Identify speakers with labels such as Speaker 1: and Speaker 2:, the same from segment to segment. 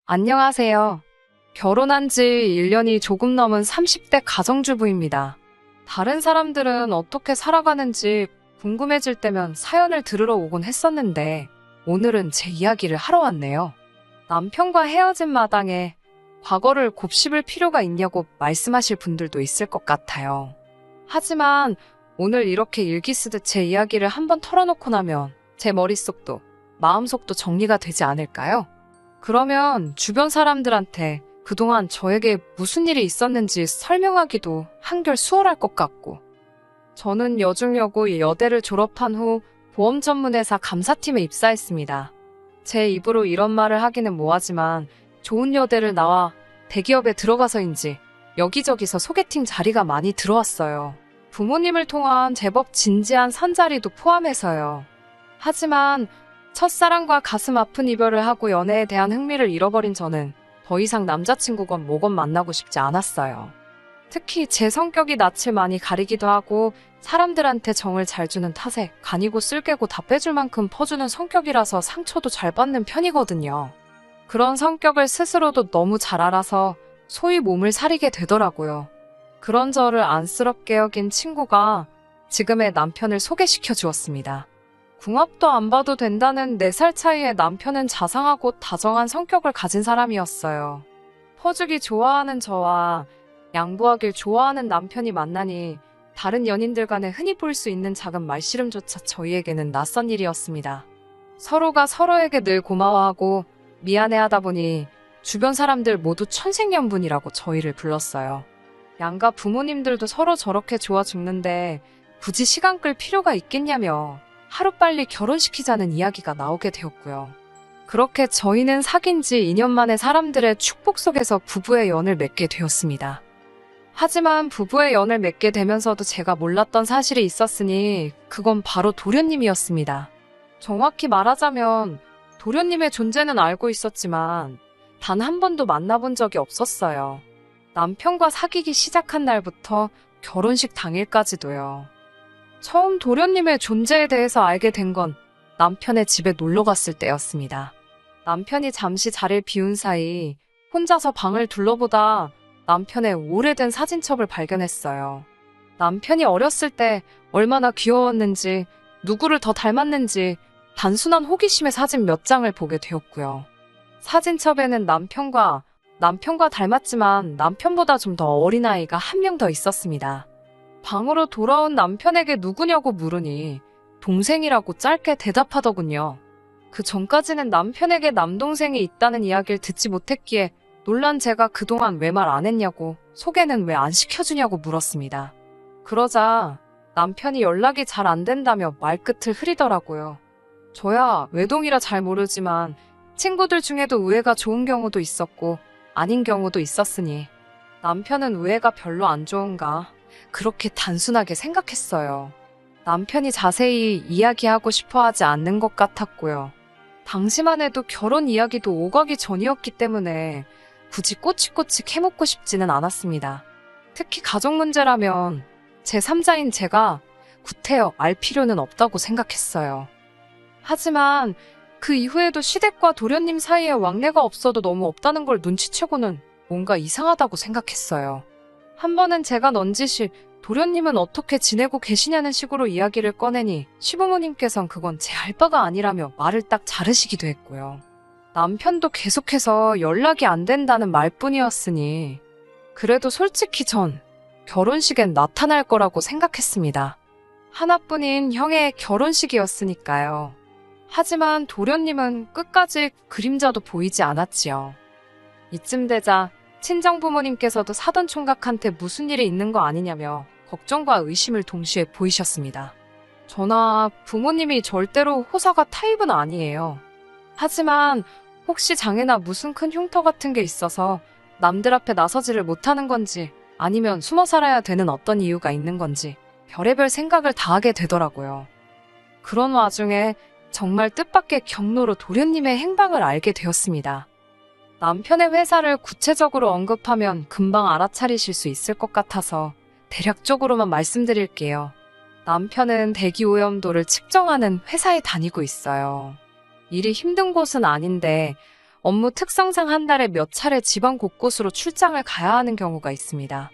Speaker 1: 안녕하세요. 결혼한 지 1년이 조금 넘은 30대 가정주부입니다. 다른 사람들은 어떻게 살아가는지 궁금해질 때면 사연을 들으러 오곤 했었는데 오늘은 제 이야기를 하러 왔네요. 남편과 헤어진 마당에 과거를 곱씹을 필요가 있냐고 말씀하실 분들도 있을 것 같아요. 하지만 오늘 이렇게 일기 쓰듯 제 이야기를 한번 털어놓고 나면 제 머릿속도 마음속도 정리가 되지 않을까요? 그러면 주변 사람들한테 그동안 저에게 무슨 일이 있었는지 설명하기도 한결 수월할 것 같고, 저는 여중여고 여대를 졸업한 후 보험 전문회사 감사팀에 입사했습니다. 제 입으로 이런 말을 하기는 뭐하지만 좋은 여대를 나와 대기업에 들어가서인지 여기저기서 소개팅 자리가 많이 들어왔어요. 부모님을 통한 제법 진지한 산자리도 포함해서요. 하지만 첫사랑과 가슴 아픈 이별을 하고 연애에 대한 흥미를 잃어버린 저는 더 이상 남자친구건 뭐건 만나고 싶지 않았어요. 특히 제 성격이 낯을 많이 가리기도 하고 사람들한테 정을 잘 주는 탓에 간이고 쓸개고 다 빼줄 만큼 퍼주는 성격이라서 상처도 잘 받는 편이거든요. 그런 성격을 스스로도 너무 잘 알아서 소위 몸을 사리게 되더라고요. 그런 저를 안쓰럽게 여긴 친구가 지금의 남편을 소개시켜 주었습니다. 궁합도 안 봐도 된다는 4살 차이의 남편은 자상하고 다정한 성격을 가진 사람이었어요. 퍼주기 좋아하는 저와 양보하길 좋아하는 남편이 만나니 다른 연인들 간에 흔히 볼 수 있는 작은 말씨름조차 저희에게는 낯선 일이었습니다. 서로가 서로에게 늘 고마워하고 미안해하다 보니 주변 사람들 모두 천생연분이라고 저희를 불렀어요. 양가 부모님들도 서로 저렇게 좋아 죽는데 굳이 시간 끌 필요가 있겠냐며 하루빨리 결혼시키자는 이야기가 나오게 되었고요. 그렇게 저희는 사귄 지 2년 만에 사람들의 축복 속에서 부부의 연을 맺게 되었습니다. 하지만 부부의 연을 맺게 되면서도 제가 몰랐던 사실이 있었으니 그건 바로 도련님이었습니다. 정확히 말하자면 도련님의 존재는 알고 있었지만 단 한 번도 만나본 적이 없었어요. 남편과 사귀기 시작한 날부터 결혼식 당일까지도요. 처음 도련님의 존재에 대해서 알게 된 건 남편의 집에 놀러 갔을 때였습니다. 남편이 잠시 자리를 비운 사이 혼자서 방을 둘러보다 남편의 오래된 사진첩을 발견했어요. 남편이 어렸을 때 얼마나 귀여웠는지, 누구를 더 닮았는지 단순한 호기심의 사진 몇 장을 보게 되었고요. 사진첩에는 남편과 닮았지만 남편보다 좀 더 어린 아이가 한 명 더 있었습니다. 방으로 돌아온 남편에게 누구냐고 물으니 동생이라고 짧게 대답하더군요. 그 전까지는 남편에게 남동생이 있다는 이야기를 듣지 못했기에 놀란 제가 그동안 왜 말 안 했냐고, 소개는 왜 안 시켜주냐고 물었습니다. 그러자 남편이 연락이 잘 안 된다며 말끝을 흐리더라고요. 저야 외동이라 잘 모르지만 친구들 중에도 우애가 좋은 경우도 있었고 아닌 경우도 있었으니 남편은 우애가 별로 안 좋은가, 그렇게 단순하게 생각했어요. 남편이 자세히 이야기하고 싶어 하지 않는 것 같았고요. 당시만 해도 결혼 이야기도 오가기 전이었기 때문에 굳이 꼬치꼬치 캐묻고 싶지는 않았습니다. 특히 가족 문제라면 제3자인 제가 구태여 알 필요는 없다고 생각했어요. 하지만 그 이후에도 시댁과 도련님 사이에 왕래가 없어도 너무 없다는 걸 눈치채고는 뭔가 이상하다고 생각했어요. 한 번은 제가 넌지시 도련님은 어떻게 지내고 계시냐는 식으로 이야기를 꺼내니 시부모님께선 그건 제 할 바가 아니라며 말을 딱 자르시기도 했고요. 남편도 계속해서 연락이 안 된다는 말뿐이었으니 그래도 솔직히 전 결혼식엔 나타날 거라고 생각했습니다. 하나뿐인 형의 결혼식이었으니까요. 하지만 도련님은 끝까지 그림자도 보이지 않았지요. 이쯤 되자 친정부모님께서도 사돈총각한테 무슨 일이 있는 거 아니냐며 걱정과 의심을 동시에 보이셨습니다. 저나 부모님이 절대로 호사가 타입은 아니에요. 하지만 혹시 장애나 무슨 큰 흉터 같은 게 있어서 남들 앞에 나서지를 못하는 건지 아니면 숨어 살아야 되는 어떤 이유가 있는 건지 별의별 생각을 다 하게 되더라고요. 그런 와중에 정말 뜻밖의 경로로 도련님의 행방을 알게 되었습니다. 남편의 회사를 구체적으로 언급하면 금방 알아차리실 수 있을 것 같아서 대략적으로만 말씀드릴게요. 남편은 대기오염도를 측정하는 회사에 다니고 있어요. 일이 힘든 곳은 아닌데 업무 특성상 한 달에 몇 차례 지방 곳곳으로 출장을 가야 하는 경우가 있습니다.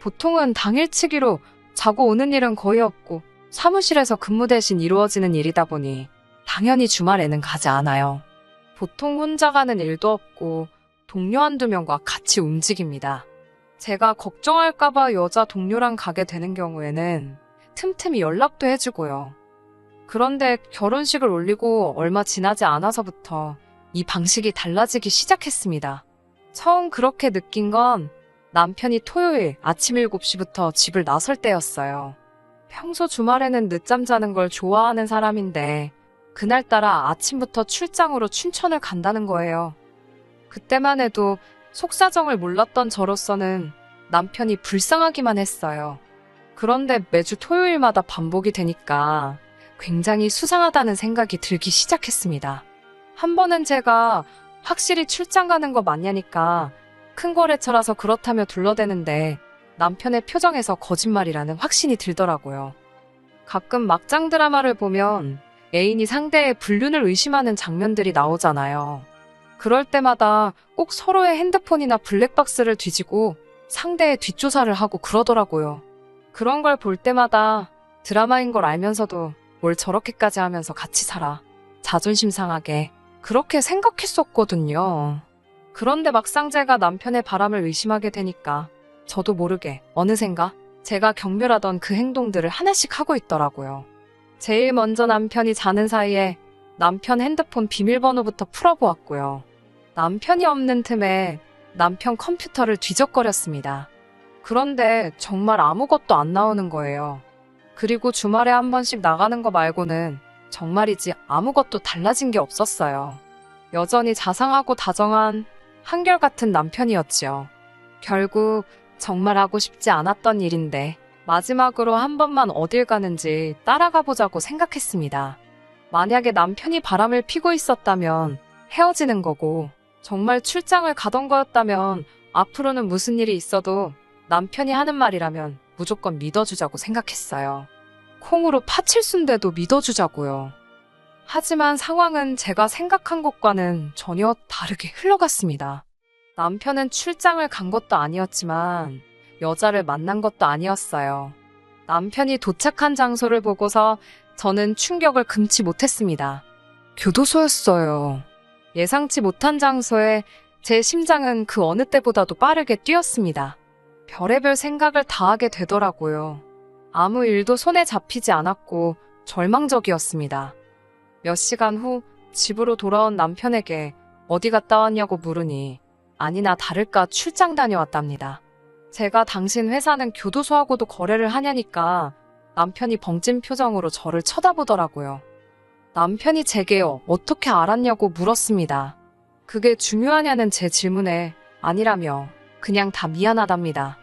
Speaker 1: 보통은 당일치기로 자고 오는 일은 거의 없고 사무실에서 근무 대신 이루어지는 일이다 보니 당연히 주말에는 가지 않아요. 보통 혼자 가는 일도 없고 동료 한두 명과 같이 움직입니다. 제가 걱정할까봐 여자 동료랑 가게 되는 경우에는 틈틈이 연락도 해주고요. 그런데 결혼식을 올리고 얼마 지나지 않아서부터 이 방식이 달라지기 시작했습니다. 처음 그렇게 느낀 건 남편이 토요일 아침 7시부터 집을 나설 때였어요. 평소 주말에는 늦잠 자는 걸 좋아하는 사람인데 그날따라 아침부터 출장으로 춘천을 간다는 거예요. 그때만 해도 속사정을 몰랐던 저로서는 남편이 불쌍하기만 했어요. 그런데 매주 토요일마다 반복이 되니까 굉장히 수상하다는 생각이 들기 시작했습니다. 한 번은 제가 확실히 출장 가는 거 맞냐니까 큰 거래처라서 그렇다며 둘러대는데 남편의 표정에서 거짓말이라는 확신이 들더라고요. 가끔 막장 드라마를 보면 애인이 상대의 불륜을 의심하는 장면들이 나오잖아요. 그럴 때마다 꼭 서로의 핸드폰이나 블랙박스를 뒤지고 상대의 뒷조사를 하고 그러더라고요. 그런 걸 볼 때마다 드라마인 걸 알면서도 뭘 저렇게까지 하면서 같이 살아. 자존심 상하게. 그렇게 생각했었거든요. 그런데 막상 제가 남편의 바람을 의심하게 되니까 저도 모르게 어느샌가 제가 경멸하던 그 행동들을 하나씩 하고 있더라고요. 제일 먼저 남편이 자는 사이에 남편 핸드폰 비밀번호부터 풀어보았고요. 남편이 없는 틈에 남편 컴퓨터를 뒤적거렸습니다. 그런데 정말 아무것도 안 나오는 거예요. 그리고 주말에 한 번씩 나가는 거 말고는 정말이지 아무것도 달라진 게 없었어요. 여전히 자상하고 다정한 한결같은 남편이었지요. 결국 정말 하고 싶지 않았던 일인데 마지막으로 한 번만 어딜 가는지 따라가 보자고 생각했습니다. 만약에 남편이 바람을 피고 있었다면 헤어지는 거고 정말 출장을 가던 거였다면 앞으로는 무슨 일이 있어도 남편이 하는 말이라면 무조건 믿어주자고 생각했어요. 콩으로 파칠순대도 믿어주자고요. 하지만 상황은 제가 생각한 것과는 전혀 다르게 흘러갔습니다. 남편은 출장을 간 것도 아니었지만 여자를 만난 것도 아니었어요. 남편이 도착한 장소를 보고서 저는 충격을 금치 못했습니다. 교도소였어요. 예상치 못한 장소에 제 심장은 그 어느 때보다도 빠르게 뛰었습니다. 별의별 생각을 다 하게 되더라고요. 아무 일도 손에 잡히지 않았고 절망적이었습니다. 몇 시간 후 집으로 돌아온 남편에게 어디 갔다 왔냐고 물으니 아니나 다를까 출장 다녀왔답니다. 제가 당신 회사는 교도소하고도 거래를 하냐니까 남편이 벙찐 표정으로 저를 쳐다보더라고요. 남편이 제게 어떻게 알았냐고 물었습니다. 그게 중요하냐는 제 질문에 아니라며 그냥 다 미안하답니다.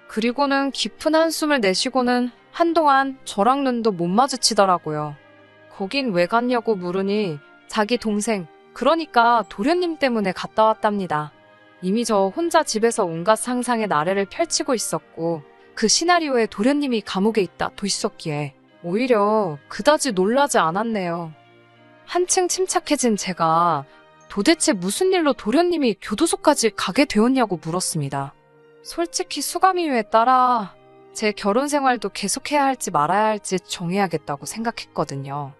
Speaker 1: 그리고는 깊은 한숨을 내쉬고는 한동안 저랑 눈도 못 마주치더라고요. 거긴 왜 갔냐고 물으니 자기 동생, 그러니까 도련님 때문에 갔다 왔답니다. 이미 저 혼자 집에서 온갖 상상의 나래를 펼치고 있었고 그 시나리오에 도련님이 감옥에 있다도 있었기에 오히려 그다지 놀라지 않았네요. 한층 침착해진 제가 도대체 무슨 일로 도련님이 교도소까지 가게 되었냐고 물었습니다. 솔직히 수감 이유에 따라 제 결혼 생활도 계속해야 할지 말아야 할지 정해야겠다고 생각했거든요.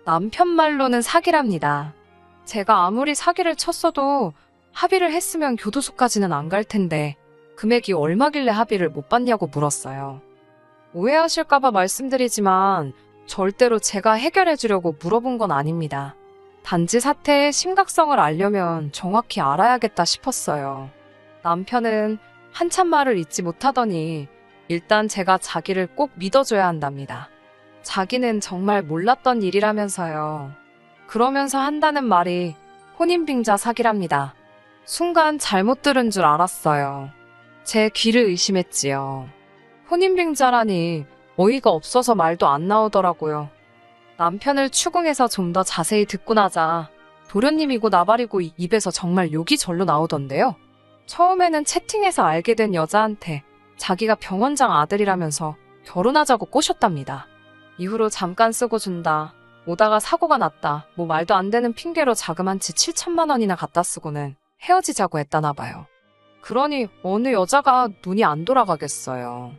Speaker 1: 남편 말로는 사기랍니다. 제가 아무리 사기를 쳤어도 합의를 했으면 교도소까지는 안 갈 텐데 금액이 얼마길래 합의를 못 받냐고 물었어요. 오해하실까봐 말씀드리지만 절대로 제가 해결해 주려고 물어본 건 아닙니다. 단지 사태의 심각성을 알려면 정확히 알아야겠다 싶었어요. 남편은 한참 말을 잇지 못하더니 일단 제가 자기를 꼭 믿어줘야 한답니다. 자기는 정말 몰랐던 일이라면서요. 그러면서 한다는 말이 혼인빙자 사기랍니다. 순간 잘못 들은 줄 알았어요. 제 귀를 의심했지요. 혼인빙자라니 어이가 없어서 말도 안 나오더라고요. 남편을 추궁해서 좀 더 자세히 듣고 나자 도련님이고 나발이고 입에서 정말 욕이 절로 나오던데요. 처음에는 채팅에서 알게 된 여자한테 자기가 병원장 아들이라면서 결혼하자고 꼬셨답니다. 이후로 잠깐 쓰고 준다, 오다가 사고가 났다. 뭐 말도 안 되는 핑계로 자그만치 7천만 원이나 갖다 쓰고는 헤어지자고 했다나 봐요. 그러니 어느 여자가 눈이 안 돌아가겠어요.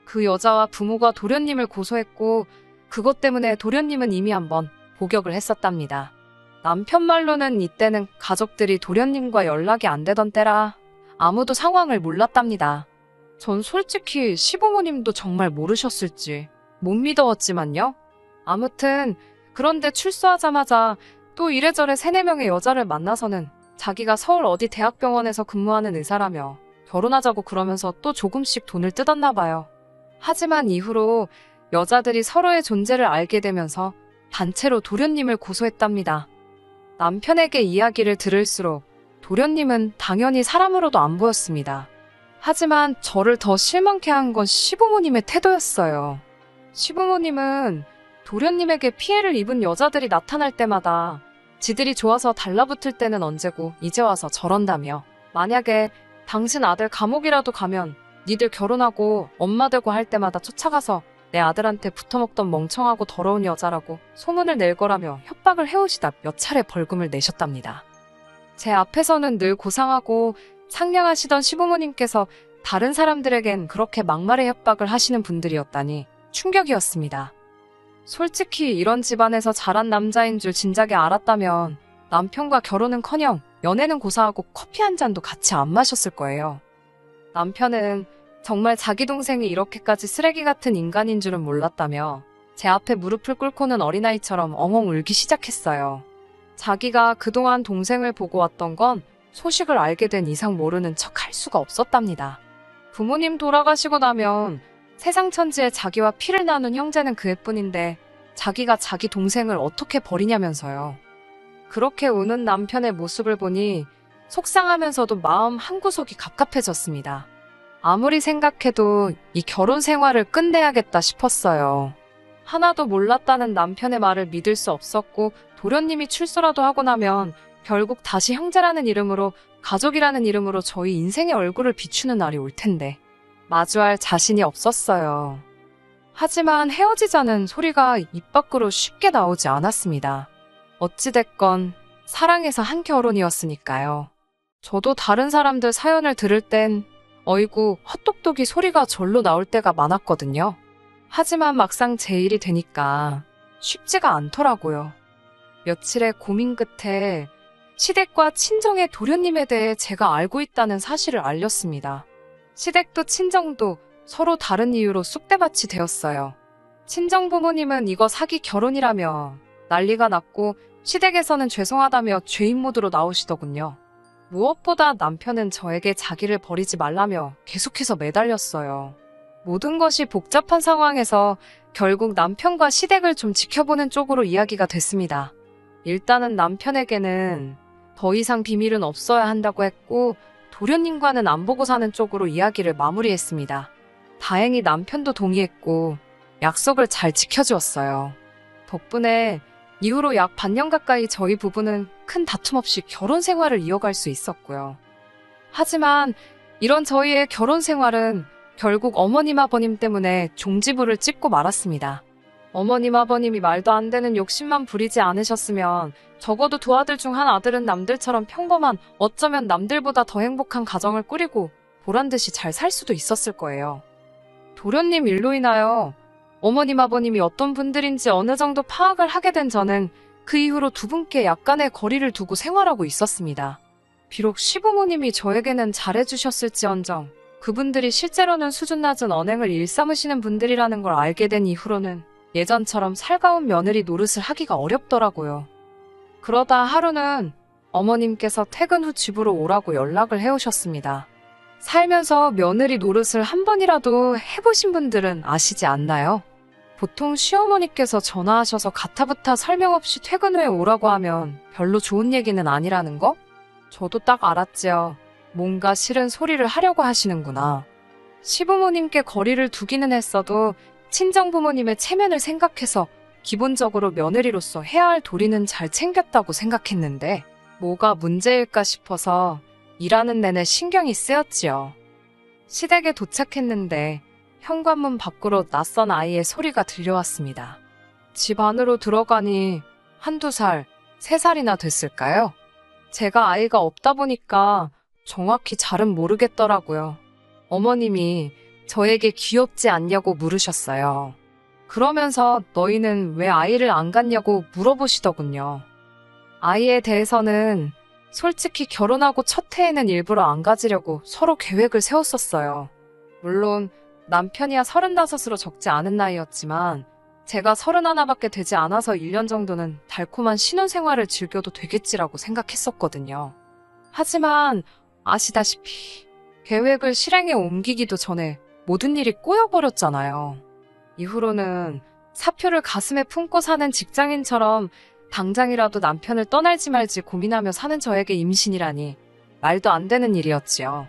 Speaker 1: 그 여자와 부모가 도련님을 고소했고 그것 때문에 도련님은 이미 한번 복역을 했었답니다. 남편 말로는 이때는 가족들이 도련님과 연락이 안 되던 때라 아무도 상황을 몰랐답니다. 전 솔직히 시부모님도 정말 모르셨을지 못 믿어왔지만요. 아무튼 그런데 출소하자마자 또 이래저래 3, 4명의 여자를 만나서는 자기가 서울 어디 대학병원에서 근무하는 의사라며 결혼하자고 그러면서 또 조금씩 돈을 뜯었나 봐요. 하지만 이후로 여자들이 서로의 존재를 알게 되면서 단체로 도련님을 고소했답니다. 남편에게 이야기를 들을수록 도련님은 당연히 사람으로도 안 보였습니다. 하지만 저를 더 실망케 한 건 시부모님의 태도였어요. 시부모님은 도련님에게 피해를 입은 여자들이 나타날 때마다 지들이 좋아서 달라붙을 때는 언제고 이제 와서 저런다며 만약에 당신 아들 감옥이라도 가면 니들 결혼하고 엄마 되고 할 때마다 쫓아가서 내 아들한테 붙어먹던 멍청하고 더러운 여자라고 소문을 낼 거라며 협박을 해오시다 몇 차례 벌금을 내셨답니다. 제 앞에서는 늘 고상하고 상냥하시던 시부모님께서 다른 사람들에겐 그렇게 막말의 협박을 하시는 분들이었다니 충격이었습니다. 솔직히 이런 집안에서 자란 남자인 줄 진작에 알았다면 남편과 결혼은커녕 연애는 고사하고 커피 한 잔도 같이 안 마셨을 거예요. 남편은 정말 자기 동생이 이렇게까지 쓰레기 같은 인간인 줄은 몰랐다며 제 앞에 무릎을 꿇고는 어린아이처럼 엉엉 울기 시작했어요. 자기가 그동안 동생을 보고 왔던 건 소식을 알게 된 이상 모르는 척 할 수가 없었답니다. 부모님 돌아가시고 나면 세상 천지에 자기와 피를 나눈 형제는 그 애뿐인데 자기가 자기 동생을 어떻게 버리냐면서요. 그렇게 우는 남편의 모습을 보니 속상하면서도 마음 한구석이 갑갑해졌습니다. 아무리 생각해도 이 결혼 생활을 끝내야겠다 싶었어요. 하나도 몰랐다는 남편의 말을 믿을 수 없었고 도련님이 출소라도 하고 나면 결국 다시 형제라는 이름으로 가족이라는 이름으로 저희 인생의 얼굴을 비추는 날이 올 텐데 마주할 자신이 없었어요. 하지만 헤어지자는 소리가 입 밖으로 쉽게 나오지 않았습니다. 어찌됐건 사랑해서 한 결혼이었으니까요. 저도 다른 사람들 사연을 들을 땐 어이구 헛똑똑이 소리가 절로 나올 때가 많았거든요. 하지만 막상 제 일이 되니까 쉽지가 않더라고요. 며칠의 고민 끝에 시댁과 친정의 도련님에 대해 제가 알고 있다는 사실을 알렸습니다. 시댁도 친정도 서로 다른 이유로 쑥대밭이 되었어요. 친정 부모님은 이거 사기 결혼이라며 난리가 났고 시댁에서는 죄송하다며 죄인 모드로 나오시더군요. 무엇보다 남편은 저에게 자기를 버리지 말라며 계속해서 매달렸어요. 모든 것이 복잡한 상황에서 결국 남편과 시댁을 좀 지켜보는 쪽으로 이야기가 됐습니다. 일단은 남편에게는 더 이상 비밀은 없어야 한다고 했고 도련님과는 안 보고 사는 쪽으로 이야기를 마무리했습니다. 다행히 남편도 동의했고 약속을 잘 지켜주었어요. 덕분에 이후로 약 반년 가까이 저희 부부는 큰 다툼 없이 결혼 생활을 이어갈 수 있었고요. 하지만 이런 저희의 결혼 생활은 결국 어머님 아버님 때문에 종지부를 찍고 말았습니다. 어머님 아버님이 말도 안 되는 욕심만 부리지 않으셨으면 적어도 두 아들 중 한 아들은 남들처럼 평범한 어쩌면 남들보다 더 행복한 가정을 꾸리고 보란듯이 잘 살 수도 있었을 거예요. 도련님 일로 인하여 어머님 아버님이 어떤 분들인지 어느 정도 파악을 하게 된 저는 그 이후로 두 분께 약간의 거리를 두고 생활하고 있었습니다. 비록 시부모님이 저에게는 잘해주셨을지언정 그분들이 실제로는 수준 낮은 언행을 일삼으시는 분들이라는 걸 알게 된 이후로는 예전처럼 살가운 며느리 노릇을 하기가 어렵더라고요. 그러다 하루는 어머님께서 퇴근 후 집으로 오라고 연락을 해오셨습니다. 살면서 며느리 노릇을 한 번이라도 해보신 분들은 아시지 않나요? 보통 시어머니께서 전화하셔서 가타부타 설명 없이 퇴근 후에 오라고 하면 별로 좋은 얘기는 아니라는 거? 저도 딱 알았지요. 뭔가 싫은 소리를 하려고 하시는구나. 시부모님께 거리를 두기는 했어도 친정부모님의 체면을 생각해서 기본적으로 며느리로서 해야 할 도리는 잘 챙겼다고 생각했는데 뭐가 문제일까 싶어서 일하는 내내 신경이 쓰였지요. 시댁에 도착했는데 현관문 밖으로 낯선 아이의 소리가 들려왔습니다. 집 안으로 들어가니 한두 살, 3살이나 됐을까요? 제가 아이가 없다 보니까 정확히 잘은 모르겠더라고요. 어머님이 저에게 귀엽지 않냐고 물으셨어요. 그러면서 너희는 왜 아이를 안 갖냐고 물어보시더군요. 아이에 대해서는 솔직히 결혼하고 첫 해에는 일부러 안 가지려고 서로 계획을 세웠었어요. 물론 남편이야 35으로 적지 않은 나이였지만 제가 31밖에 되지 않아서 1년 정도는 달콤한 신혼생활을 즐겨도 되겠지라고 생각했었거든요. 하지만 아시다시피 계획을 실행에 옮기기도 전에 모든 일이 꼬여버렸잖아요. 이후로는 사표를 가슴에 품고 사는 직장인처럼 당장이라도 남편을 떠날지 말지 고민하며 사는 저에게 임신이라니 말도 안 되는 일이었지요.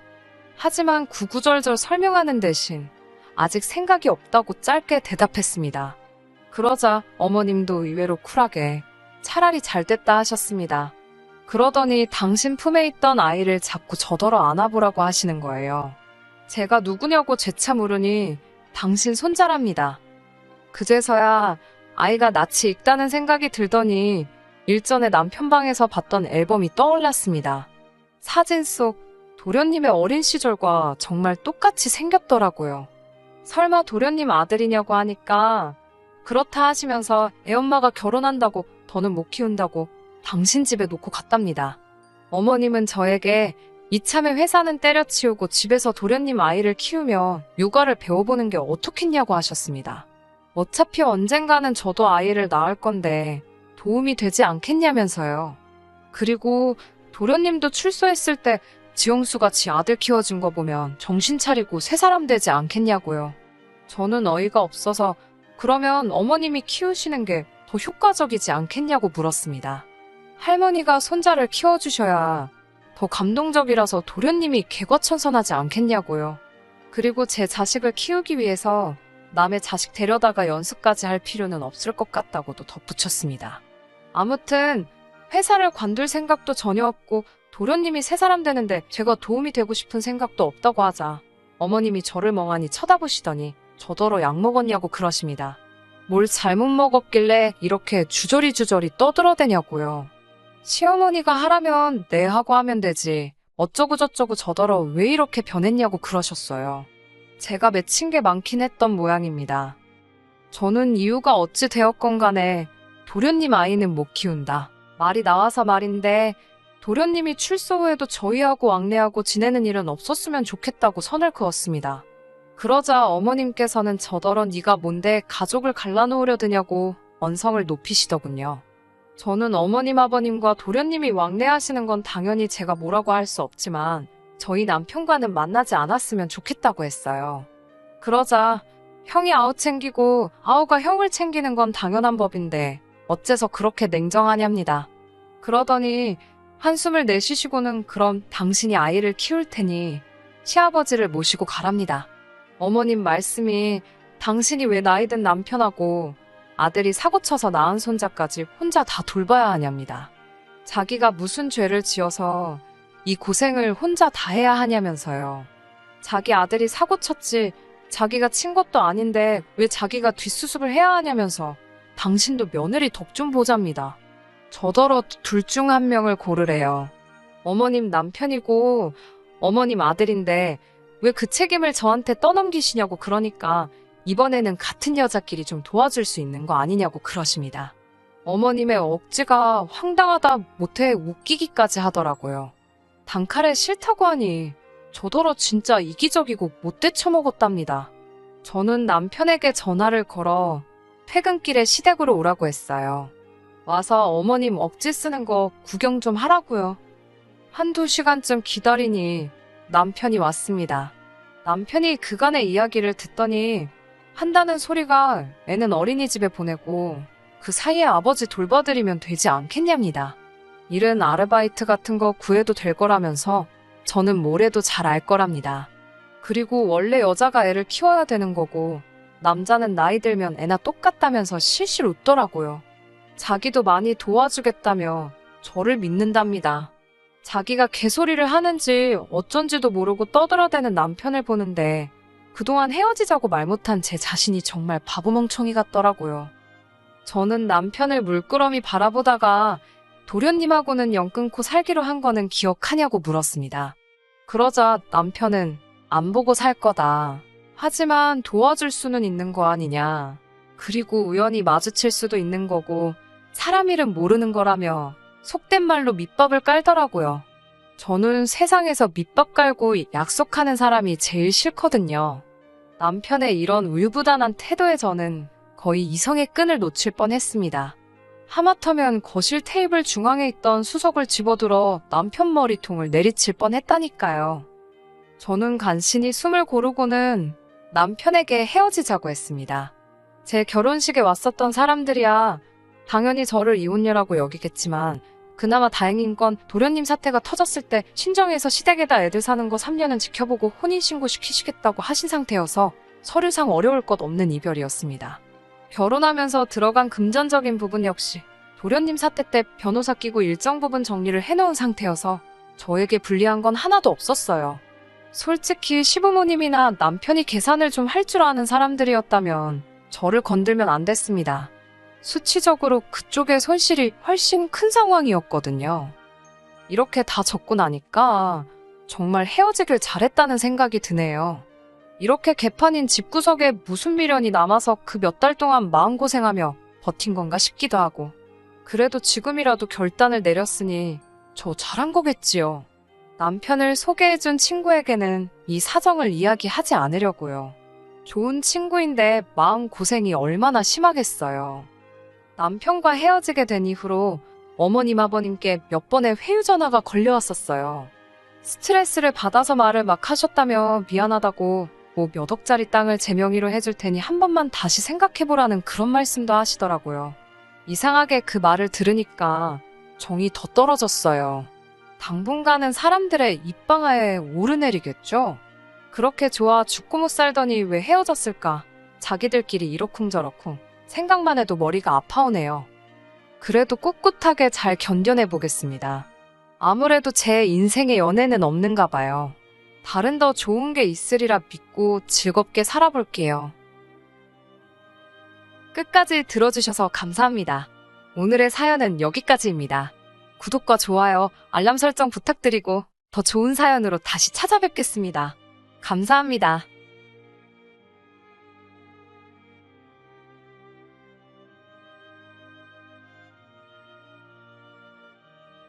Speaker 1: 하지만 구구절절 설명하는 대신 아직 생각이 없다고 짧게 대답했습니다. 그러자 어머님도 의외로 쿨하게 차라리 잘됐다 하셨습니다. 그러더니 당신 품에 있던 아이를 자꾸 저더러 안아보라고 하시는 거예요. 제가 누구냐고 재차 물으니 당신 손자랍니다. 그제서야 아이가 낯이 익다는 생각이 들더니 일전에 남편 방에서 봤던 앨범이 떠올랐습니다. 사진 속 도련님의 어린 시절과 정말 똑같이 생겼더라고요. 설마 도련님 아들이냐고 하니까 그렇다 하시면서 애엄마가 결혼한다고 더는 못 키운다고 당신 집에 놓고 갔답니다. 어머님은 저에게 이참에 회사는 때려치우고 집에서 도련님 아이를 키우며 육아를 배워보는 게 어떻겠냐고 하셨습니다. 어차피 언젠가는 저도 아이를 낳을 건데 도움이 되지 않겠냐면서요. 그리고 도련님도 출소했을 때 지영수가 지 아들 키워준 거 보면 정신 차리고 새 사람 되지 않겠냐고요. 저는 어이가 없어서 그러면 어머님이 키우시는 게 더 효과적이지 않겠냐고 물었습니다. 할머니가 손자를 키워주셔야 더 감동적이라서 도련님이 개과천선하지 않겠냐고요. 그리고 제 자식을 키우기 위해서 남의 자식 데려다가 연수까지 할 필요는 없을 것 같다고도 덧붙였습니다. 아무튼 회사를 관둘 생각도 전혀 없고 도련님이 새 사람 되는데 제가 도움이 되고 싶은 생각도 없다고 하자 어머님이 저를 멍하니 쳐다보시더니 저더러 약 먹었냐고 그러십니다. 뭘 잘못 먹었길래 이렇게 주저리 떠들어대냐고요. 시어머니가 하라면 네 하고 하면 되지 어쩌고저쩌고 저더러 왜 이렇게 변했냐고 그러셨어요. 제가 맺힌 게 많긴 했던 모양입니다. 저는 이유가 어찌 되었건 간에 도련님 아이는 못 키운다. 말이 나와서 말인데 도련님이 출소 후에도 저희하고 왕래하고 지내는 일은 없었으면 좋겠다고 선을 그었습니다. 그러자 어머님께서는 저더러 네가 뭔데 가족을 갈라놓으려 드냐고 언성을 높이시더군요. 저는 어머님 아버님과 도련님이 왕래하시는 건 당연히 제가 뭐라고 할 수 없지만 저희 남편과는 만나지 않았으면 좋겠다고 했어요. 그러자 형이 아우 챙기고 아우가 형을 챙기는 건 당연한 법인데 어째서 그렇게 냉정하냐입니다. 그러더니 한숨을 내쉬시고는 그럼 당신이 아이를 키울 테니 시아버지를 모시고 가랍니다. 어머님 말씀이 당신이 왜 나이든 남편하고 아들이 사고쳐서 낳은 손자까지 혼자 다 돌봐야 하냐입니다. 자기가 무슨 죄를 지어서 이 고생을 혼자 다 해야 하냐면서요. 자기 아들이 사고쳤지 자기가 친 것도 아닌데 왜 자기가 뒷수습을 해야 하냐면서 당신도 며느리 덕 좀 보잡니다. 저더러 둘 중 한 명을 고르래요. 어머님 남편이고 어머님 아들인데 왜 그 책임을 저한테 떠넘기시냐고 그러니까 이번에는 같은 여자끼리 좀 도와줄 수 있는 거 아니냐고 그러십니다. 어머님의 억지가 황당하다 못해 웃기기까지 하더라고요. 단칼에 싫다고 하니 저더러 진짜 이기적이고 못돼 처먹었답니다. 저는 남편에게 전화를 걸어 퇴근길에 시댁으로 오라고 했어요. 와서 어머님 억지 쓰는 거 구경 좀 하라고요. 한두 시간쯤 기다리니 남편이 왔습니다. 남편이 그간의 이야기를 듣더니 한다는 소리가 애는 어린이집에 보내고 그 사이에 아버지 돌봐드리면 되지 않겠냐입니다. 일은 아르바이트 같은 거 구해도 될 거라면서 저는 뭐래도 잘 알 거랍니다. 그리고 원래 여자가 애를 키워야 되는 거고 남자는 나이 들면 애나 똑같다면서 실실 웃더라고요. 자기도 많이 도와주겠다며 저를 믿는답니다. 자기가 개소리를 하는지 어쩐지도 모르고 떠들어대는 남편을 보는데 그동안 헤어지자고 말 못한 제 자신이 정말 바보멍청이 같더라고요. 저는 남편을 물끄러미 바라보다가 도련님하고는 연 끊고 살기로 한 거는 기억하냐고 물었습니다. 그러자 남편은 안 보고 살 거다. 하지만 도와줄 수는 있는 거 아니냐. 그리고 우연히 마주칠 수도 있는 거고 사람 이름 모르는 거라며 속된 말로 밑밥을 깔더라고요. 저는 세상에서 밑밥 깔고 약속하는 사람이 제일 싫거든요. 남편의 이런 우유부단한 태도에 저는 거의 이성의 끈을 놓칠 뻔했습니다. 하마터면 거실 테이블 중앙에 있던 수석을 집어들어 남편 머리통을 내리칠 뻔했다니까요. 저는 간신히 숨을 고르고는 남편에게 헤어지자고 했습니다. 제 결혼식에 왔었던 사람들이야 당연히 저를 이혼녀라고 여기겠지만 그나마 다행인 건 도련님 사태가 터졌을 때 친정에서 시댁에다 애들 사는 거 3년은 지켜보고 혼인신고 시키시겠다고 하신 상태여서 서류상 어려울 것 없는 이별이었습니다. 결혼하면서 들어간 금전적인 부분 역시 도련님 사태 때 변호사 끼고 일정 부분 정리를 해놓은 상태여서 저에게 불리한 건 하나도 없었어요. 솔직히 시부모님이나 남편이 계산을 좀 할 줄 아는 사람들이었다면 저를 건들면 안 됐습니다. 수치적으로 그쪽의 손실이 훨씬 큰 상황이었거든요. 이렇게 다 적고 나니까 정말 헤어지길 잘했다는 생각이 드네요. 이렇게 개판인 집구석에 무슨 미련이 남아서 그 몇 달 동안 마음고생하며 버틴 건가 싶기도 하고 그래도 지금이라도 결단을 내렸으니 저 잘한 거겠지요. 남편을 소개해준 친구에게는 이 사정을 이야기하지 않으려고요. 좋은 친구인데 마음고생이 얼마나 심하겠어요. 남편과 헤어지게 된 이후로 어머님 아버님께 몇 번의 회유 전화가 걸려왔었어요. 스트레스를 받아서 말을 막 하셨다며 미안하다고 뭐 몇 억짜리 땅을 제 명의로 해줄 테니 한 번만 다시 생각해보라는 그런 말씀도 하시더라고요. 이상하게 그 말을 들으니까 정이 더 떨어졌어요. 당분간은 사람들의 입방아에 오르내리겠죠? 그렇게 좋아 죽고 못 살더니 왜 헤어졌을까? 자기들끼리 이러쿵저러쿵 생각만 해도 머리가 아파오네요. 그래도 꿋꿋하게 잘 견뎌내보겠습니다. 아무래도 제 인생에 연애는 없는가 봐요. 다른 더 좋은 게 있으리라 믿고 즐겁게 살아볼게요. 끝까지 들어주셔서 감사합니다. 오늘의 사연은 여기까지입니다. 구독과 좋아요, 알람 설정 부탁드리고 더 좋은 사연으로 다시 찾아뵙겠습니다. 감사합니다.